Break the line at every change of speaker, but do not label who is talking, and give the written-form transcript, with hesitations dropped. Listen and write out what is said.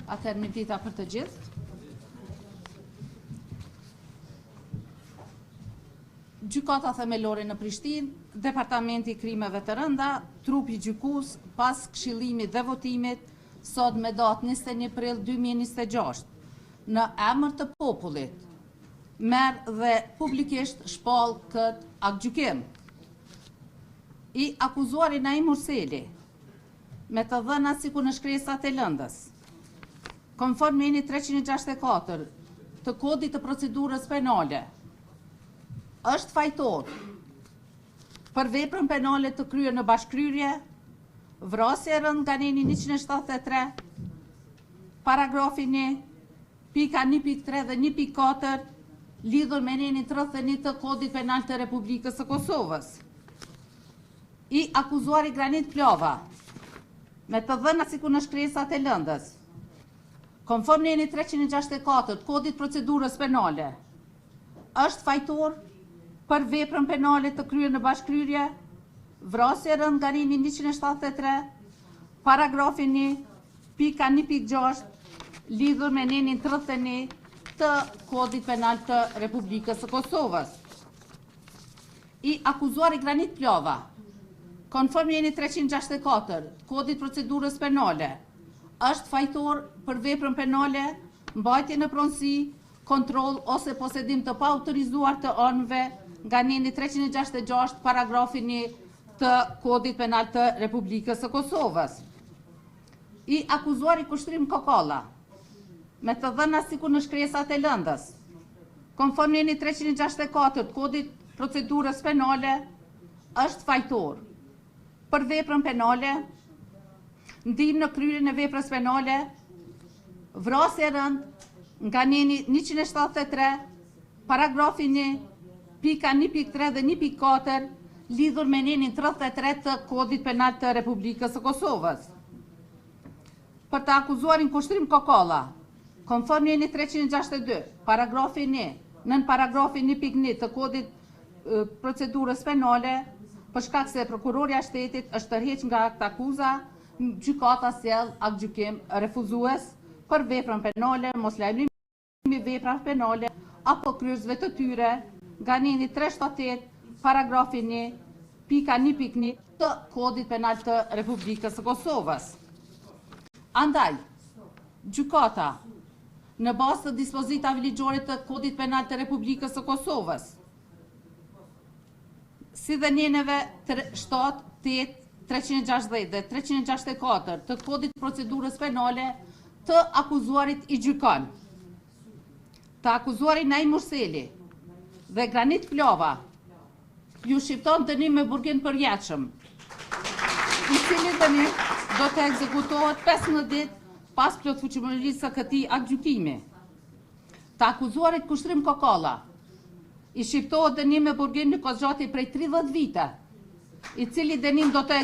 Atëherë mirëdita për të gjithë. Gjykata themelore në Prishtinë, Departamenti i Krimeve të Rënda, trupi gjykues pas këshillimit dhe votimit sot me datë 21 prill 2026 në emër të popullit merr dhe publikisht shpall këtë aktgjykim. I akuzuari Naim Urseli me të dhëna sikur në shkresat e lëndës, konform me 364 të kodit të procedurës penale, është fajtor për veprën penale të kryer në bashkëkryrje, vrasje e rënd nga neni 173, paragrafin 1, pika 1.3 dhe 1.4, lidhur me nenin 31 të kodit penal të Republikës së Kosovës. I akuzuari Granit Plova, me të dhëna sikur në shkresat e lëndës, konform neni 364 të kodit procedurës penale, është fajtor për veprën penale të kryer në bashkëkryrje, vrasje e rënd nga neni 173, paragrafin 1, pika 1.6, lidhur me nenin 31 të kodit penal të Republikës së Kosovës. I akuzuari Granit Plova, konform neni 364 kodit procedurës penale, është fajtor për veprën penale, mbajtje në pronësi, kontroll ose posedim të paautorizuar të armëve nga neni 366 paragrafin 1 të kodit penal të Republikës së Kosovës. I akuzuari Kushtrim Kokalla, me të dhëna sikur në shkresat e lëndës, konform neni 364 të kodit procedurës penale, është fajtor për veprën penale, ndihmë në kryerjen e veprës penale, vrasje e rënd nga neni 173, paragrafin 1, pika 1.3 dhe 1.4, lidhur me nenin 33 të kodit penal të Republikës së Kosovës. Për të akuzuarin Kushtrim Kokalla, konform neni 362, paragrafin 1, nën paragrafin 1.1 të kodit procedurës penale, për shkak se prokuroria e shtetit është tërheq nga akta akuza, gjykata sjell aktgjykim refuzues për veprën penale, mos lajmërimi veprave penale apo kryerjesve të tyre nga neni 378, paragrafin 1, pika 1.1 të kodit penal të Republikës së Kosovës. Andaj, gjykata, në bazë të dispozitave ligjore të kodit penal të Republikës së Kosovës, si dhe njeneve 7, 8, 360 dhe 364 të kodit procedurës penale, të akuzuarit i gjykon. Të akuzuari Naim Urseli dhe Granit Plova ju shqipton dënim me burgim përjetshëm, i cili dënim do të ekzekutohet 15 ditë pas plotfuqishmërisë së këtij aktgjykimi. Të akuzuarit Kushtrim Kokalla i shqiptohet dënim me burgim në kozgjati prej 30 vite, i cili dënim do të